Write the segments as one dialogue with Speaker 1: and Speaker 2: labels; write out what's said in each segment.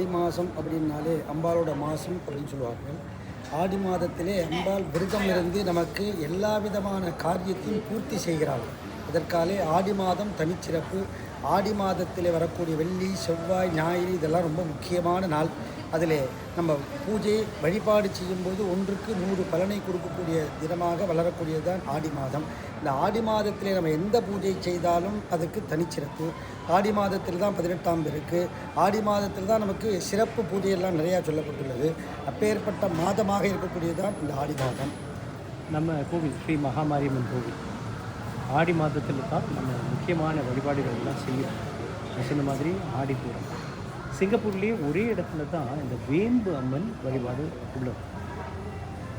Speaker 1: ஆடி மாதம் அப்படின்னாலே அம்பாளோட மாதம் அப்படின்னு சொல்லுவார்கள். ஆடி மாதத்திலே அம்பாள் விரதம் இருந்து நமக்கு எல்லா விதமான காரியத்தையும் பூர்த்தி செய்கிறாள். இதற்காலே ஆடி மாதம் தனிச்சிறப்பு. ஆடி மாதத்தில் வரக்கூடிய வெள்ளி, செவ்வாய், ஞாயிறு இதெல்லாம் ரொம்ப முக்கியமான நாள். அதில் நம்ம பூஜை வழிபாடு செய்யும்போது 1க்கு 100 பலனை கொடுக்கக்கூடிய தினமாக வளரக்கூடியது தான் ஆடி மாதம். இந்த ஆடி மாதத்தில் நம்ம எந்த பூஜை செய்தாலும் அதுக்கு தனிச்சிறப்பு. ஆடி மாதத்தில் தான் 18ஆம் இருக்குது. ஆடி மாதத்தில் தான் நமக்கு சிறப்பு பூஜையெல்லாம் நிறையா சொல்லப்பட்டுள்ளது. அப்பேற்பட்ட மாதமாக இருக்கக்கூடியது தான் இந்த ஆடி மாதம்.
Speaker 2: நம்ம கோவில் ஸ்ரீ மகாமாரியம்மன் கோவில் ஆடி மாதத்தில் தான் நம்ம முக்கியமான வழிபாடுகள் எல்லாம் செய்யும். சொன்ன மாதிரி ஆடிப்பூரம் சிங்கப்பூர்லேயே ஒரே இடத்துல தான் இந்த வேம்பு அம்மன் வழிபாடு உள்ளது.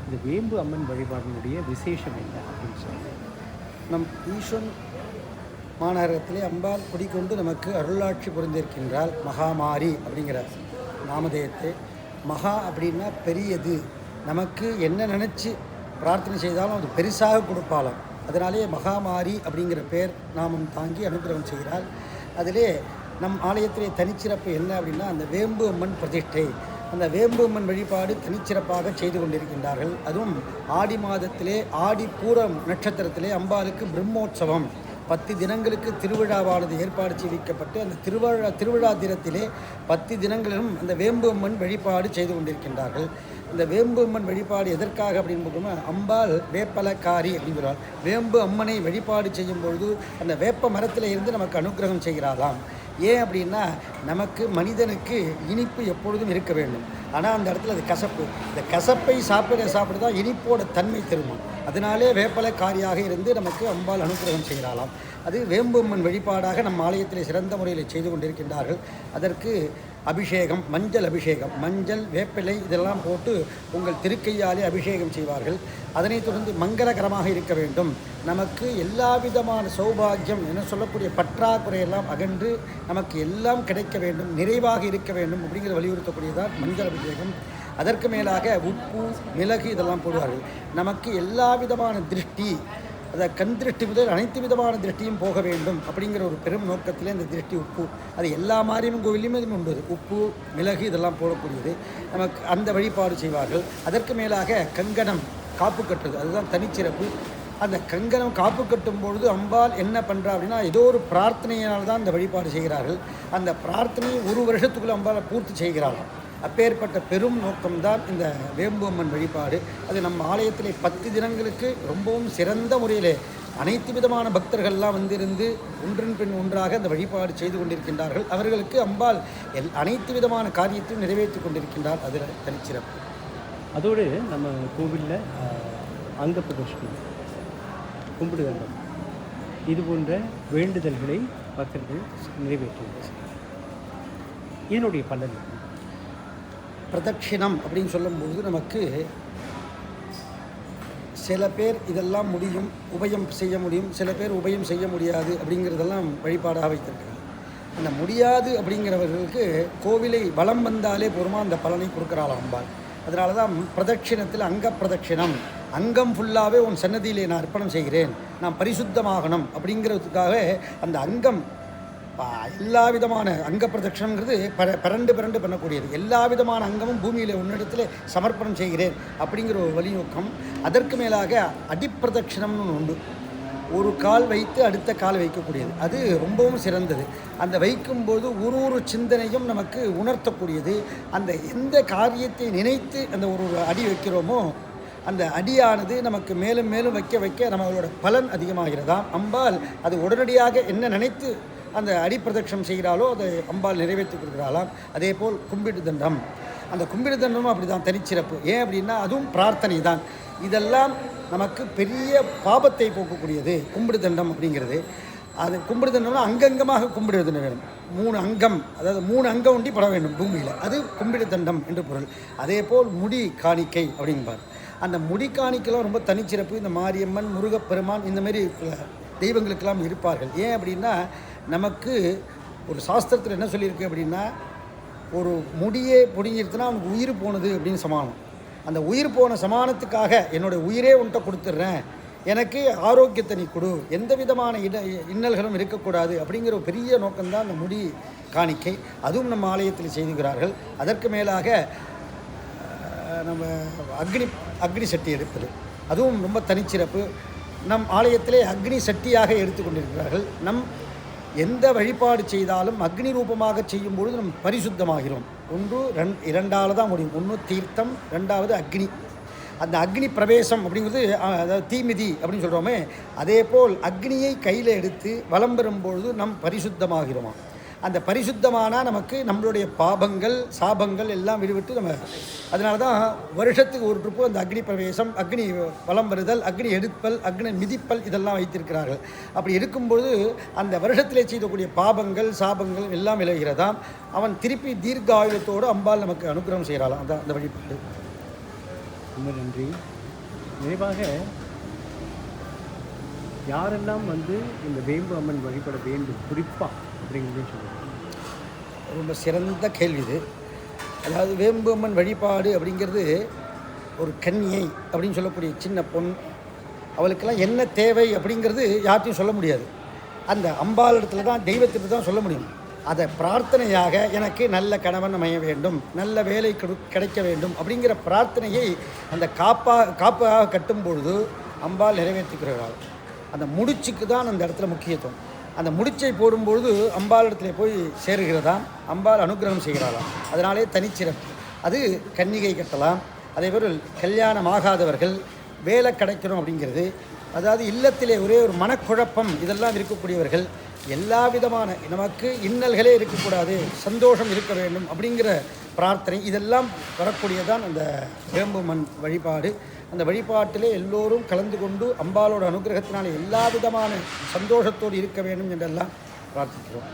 Speaker 2: இந்த வேம்பு அம்மன் வழிபாடினுடைய விசேஷம் என்ன அப்படின்னு சொல்லி
Speaker 1: நம் ஈஸ்வன் மாநகரத்திலே அம்பாள் குடிக்கொண்டு நமக்கு அருளாட்சி புரிந்திருக்கின்றால் மகாமாரி அப்படிங்கிற நாமதேயத்தை. மகா அப்படின்னா பெரியது. நமக்கு என்ன நினச்சி பிரார்த்தனை செய்தாலும் அது பெருசாக கொடுப்பாளாம். அதனாலே மகாமாரி அப்படிங்கிற பேர் நாமம் தாங்கி அனுகிரகம் செய்கிறாள். அதிலே நம் ஆலயத்திலே தனிச்சிறப்பு என்ன அப்படின்னா அந்த வேம்பு அம்மன் பிரதிஷ்டை. அந்த வேம்பு அம்மன் வழிபாடு தனிச்சிறப்பாக செய்து கொண்டிருக்கின்றார்கள். அதுவும் ஆடி மாதத்திலே ஆடி பூரம் நட்சத்திரத்திலே அம்பாளுக்கு பிரம்மோற்சவம் 10 தினங்களுக்கு திருவிழாவானது ஏற்பாடு செய்விக்கப்பட்டு அந்த திருவிழா தினத்திலே 10 தினங்களிலும் அந்த வேம்பு அம்மன் வழிபாடு செய்து கொண்டிருக்கின்றார்கள். இந்த வேம்பு அம்மன் வழிபாடு எதற்காக அப்படின்னு பார்த்தோம்னா அம்பாள் வேப்பலக்காரி அப்படிங்கிறாள். வேம்பு அம்மனை வழிபாடு செய்யும் பொழுது அந்த வேப்ப மரத்தில் இருந்து நமக்கு அனுகிரகம் செய்கிறாளாம். ஏன் அப்படின்னா நமக்கு மனிதனுக்கு இனிப்பு எப்பொழுதும் இருக்க வேண்டும். ஆனால் அந்த இடத்துல அது கசப்பு. இந்த கசப்பை சாப்பிட தான் இனிப்போட தன்மை திரும்பும். அதனாலே வேப்பலக்காரியாக இருந்து நமக்கு அம்பாள் அனுகிரகம் செய்கிறாளாம். அது வேம்பு அம்மன் வழிபாடாக நம் ஆலயத்தில் சிறந்த முறையில் செய்து கொண்டிருக்கின்றார்கள். அதற்கு அபிஷேகம், மஞ்சள் அபிஷேகம், மஞ்சள் வேப்பிலை இதெல்லாம் போட்டு உங்கள் திருக்கையாலே அபிஷேகம் செய்வார்கள். அதனைத் தொடர்ந்து மங்களகரமாக இருக்க வேண்டும். நமக்கு எல்லா விதமான சௌபாகியம் என சொல்லக்கூடிய பற்றாக்குறையெல்லாம் அகன்று நமக்கு எல்லாம் கிடைக்க வேண்டும், நிறைவாக இருக்க வேண்டும் அப்படிங்கிற வலியுறுத்தக்கூடியதான் மஞ்சள் அபிஷேகம். அதற்கு மேலாக உப்பு, மிளகு இதெல்லாம் போடுவார்கள். நமக்கு எல்லா விதமான திருஷ்டி, அதை கண் திருஷ்டி முதல் அனைத்து விதமான திருஷ்டியும் போக வேண்டும் அப்படிங்கிற ஒரு பெரும் நோக்கத்தில் இந்த திருஷ்டி உப்பு அது எல்லா மாரியம்மன் கோவிலையுமே உண்டு. உப்பு, மிளகு இதெல்லாம் போடக்கூடியது. நமக்கு அந்த வழிபாடு செய்வார்கள். அதற்கு மேலாக கங்கணம் காப்பு கட்டுறது அதுதான் தனிச்சிறப்பு. அந்த கங்கணம் காப்பு கட்டும் பொழுது அம்பாள் என்ன பண்ணுறா அப்படின்னா ஏதோ ஒரு பிரார்த்தனையினால் தான் இந்த வழிபாடு செய்கிறார்கள். அந்த பிரார்த்தனையை 1 வருஷத்துக்குள்ளே அம்பாளை பூர்த்தி செய்கிறார்கள். அப்பேற்பட்ட பெரும் நோக்கம்தான் இந்த வேம்பு அம்மன் வழிபாடு. அது நம்ம ஆலயத்தில் 10 தினங்களுக்கு ரொம்பவும் சிறந்த முறையில் அனைத்து விதமான பக்தர்கள்லாம் வந்திருந்து ஒன்றின் பின் ஒன்றாக அந்த வழிபாடு செய்து கொண்டிருக்கின்றார்கள். அவர்களுக்கு அம்பாள் அனைத்து விதமான காரியத்தையும் நிறைவேற்றி கொண்டிருக்கின்றார். அதில் தனிச்சிறப்பு.
Speaker 2: அதோடு நம்ம கோவிலில் அங்க பிரதர்ஷனம், கும்பிடுதல், இது போன்ற வேண்டுதல்களை பக்தர்கள் நிறைவேற்றுவார்கள். இதனுடைய பலன்
Speaker 1: பிரதட்சிணம் அப்படின்னு சொல்லும்போது நமக்கு சில பேர் இதெல்லாம் முடியும், உபயம் செய்ய முடியும், சில பேர் உபயம் செய்ய முடியாது அப்படிங்கிறதெல்லாம் வழிபாடாக வைத்திருக்கிறாங்க. அந்த முடியாது அப்படிங்கிறவர்களுக்கு கோவிலை வலம் வந்தாலே போருமா அந்த பலனை கொடுக்குறாளாம் அம்பாள். அதனால தான் பிரதட்சிணத்தில் அங்க பிரதட்சிணம், அங்கம் ஃபுல்லாகவே உன் சன்னதியிலே நான் அர்ப்பணம் செய்கிறேன், நான் பரிசுத்தமாகணும் அப்படிங்கிறதுக்காக அந்த அங்கம் எல்லா விதமான அங்க பிரதட்சணங்கிறது பரண்டு பண்ணக்கூடியது. எல்லா விதமான அங்கமும் பூமியில் உன்னிடத்தில் சமர்ப்பணம் செய்கிறேன் அப்படிங்கிற ஒரு வலிநோக்கம். அதற்கு மேலாக அடிப்பிரதட்சணம்னு உண்டு. ஒரு கால் வைத்து அடுத்த கால் வைக்கக்கூடியது. அது ரொம்பவும் சிறந்தது. அந்த வைக்கும்போது ஒரு சிந்தனையும் நமக்கு உணர்த்தக்கூடியது. அந்த எந்த காரியத்தை நினைத்து அந்த ஒரு அடி வைக்கிறோமோ அந்த அடியானது நமக்கு மேலும் மேலும் வைக்க நம்மளோட பலன் அதிகமாகிறதாம். அம்பாள் அது உடனடியாக என்ன நினைத்து அந்த அடிப்பிரதட்சணம் செய்கிறாளோ அதை அம்பாள் நிறைவேற்றி கொடுக்குறாளாம். அதே போல் கும்பிடு தண்டம், அந்த கும்பிடு தண்டமும் அப்படி தான் தனிச்சிறப்பு. ஏன் அப்படின்னா அதுவும் பிரார்த்தனை தான். இதெல்லாம் நமக்கு பெரிய பாபத்தை போக்கக்கூடியது கும்பிடு தண்டம் அப்படிங்கிறது. அது கும்பிடு தண்டம்னா அங்கங்கமாக கும்பிடுவது வேணும். 3 அங்கம், அதாவது 3 அங்கம் ஒண்டி பட வேண்டும் பூமியில். அது கும்பிடு தண்டம் என்று பொருள். அதே போல் முடி காணிக்கை அப்படிங்பார். அந்த முடி காணிக்கைலாம் ரொம்ப தனிச்சிறப்பு. இந்த மாரியம்மன், முருகப்பெருமான் இந்தமாரி தெய்வங்களுக்கெல்லாம் இருப்பார்கள். ஏன் அப்படின்னா நமக்கு ஒரு சாஸ்திரத்தில் என்ன சொல்லியிருக்கு அப்படின்னா ஒரு முடியே பிடிங்கிருச்சுன்னா அவனுக்கு உயிர் போனது அப்படின்னு சமானம். அந்த உயிர் போன சமானத்துக்காக என்னோடய உயிரே உன்கிட்ட கொடுத்துட்றேன், எனக்கு ஆரோக்கியத்தை நீ கொடு, எந்த விதமான இன்னல்களும் இருக்கக்கூடாது அப்படிங்கிற ஒரு பெரிய நோக்கம்தான் அந்த முடி காணிக்கை, அதுவும் நம்ம ஆலயத்தில் செய்துகிறார்கள். அதற்கு மேலாக நம்ம அக்னி சட்டி எடுப்பது, அதுவும் ரொம்ப தனிச்சிறப்பு. நம் ஆலயத்திலே அக்னி சட்டியாக எடுத்துக்கொண்டிருக்கிறார்கள். எந்த வழிபாடு செய்தாலும் அக்னி ரூபமாக செய்யும் பொழுது நம் பரிசுத்தமாகிறோம். இரண்டாவது தான் முடியும். ஒன்று தீர்த்தம், ரெண்டாவது அக்னி. அந்த அக்னி பிரவேசம் அப்படிங்கிறது, அதாவது தீமிதி அப்படின்னு சொல்கிறோமே, அதே போல் அக்னியை கையில் எடுத்து வலம் பெறும்பொழுது நம் பரிசுத்தமாகிறோமா. அந்த பரிசுத்தமானால் நமக்கு நம்மளுடைய பாபங்கள் சாபங்கள் எல்லாம் விடுவிட்டு நம்ம, அதனால தான் வருஷத்துக்கு ஒரு ட்ரிப்பு அந்த அக்னி பிரவேசம், அக்னி வலம் வருதல், அக்னி எடுப்பல், அக்னி மிதிப்பல் இதெல்லாம் வைத்திருக்கிறார்கள். அப்படி இருக்கும்பொழுது அந்த வருஷத்திலே செய்யக்கூடிய பாபங்கள் சாபங்கள் எல்லாம் விலகிறதாம். அவன் திருப்பி தீர்க்காயுளத்தோடு அம்பாள் நமக்கு அனுகிரகம் செய்கிறாளாம். அதான் அந்த வழிபாடு.
Speaker 2: ரொம்ப நன்றி. நிறைவாக யாரெல்லாம் இந்த வேம்பு அம்மன் வழிபட வேண்டும் குறிப்பாக அப்படிங்கிறதே சொல்லுங்கள்.
Speaker 1: ரொம்ப சிறந்த கேள்வி இது. அதாவது வேம்பு அம்மன் வழிபாடு அப்படிங்கிறது ஒரு கன்னியை அப்படின்னு சொல்லக்கூடிய சின்ன பொன், அவளுக்கெல்லாம் என்ன தேவை அப்படிங்கிறது யார்ட்டையும் சொல்ல முடியாது. அந்த அம்பாள் இடத்துல தான், தெய்வத்திற்கு தான் சொல்ல முடியும். அதை பிரார்த்தனையாக எனக்கு நல்ல கணவன் அமைய வேண்டும், நல்ல வேலை கிடைக்க வேண்டும் அப்படிங்கிற பிரார்த்தனையை அந்த காப்பாக கட்டும் பொழுது அம்பாள் நிறைவேற்றிக்கிறாள். அந்த முடிச்சுக்கு தான் அந்த இடத்துல முக்கியத்துவம். அந்த முடிச்சை போடும்பொழுது அம்பாள் இடத்துல போய் சேருகிறதாம், அம்பாள் அனுகிரகம் செய்கிறாளாம். அதனாலே தனிச்சிறப்பு. அது கன்னிகை கட்டலாம். அதே போல் கல்யாணம் ஆகாதவர்கள் வேலை கிடைக்கணும் அப்படிங்கிறது, அதாவது இல்லத்திலே ஒரே ஒரு மனக்குழப்பம் இதெல்லாம் இருக்கக்கூடியவர்கள், எல்லா விதமான நமக்கு இன்னல்களே இருக்கக்கூடாது, சந்தோஷம் இருக்க வேண்டும் அப்படிங்கிற பிரார்த்தனை, இதெல்லாம் வரக்கூடியதான் அந்த வேம்பு மண் வழிபாடு. அந்த வழிபாட்டிலே எல்லோரும் கலந்து கொண்டு அம்பாளோட அனுகிரகத்தினாலே எல்லா விதமான சந்தோஷத்தோடு இருக்க வேண்டும் என்றெல்லாம் பிரார்த்திக்கிறோம்.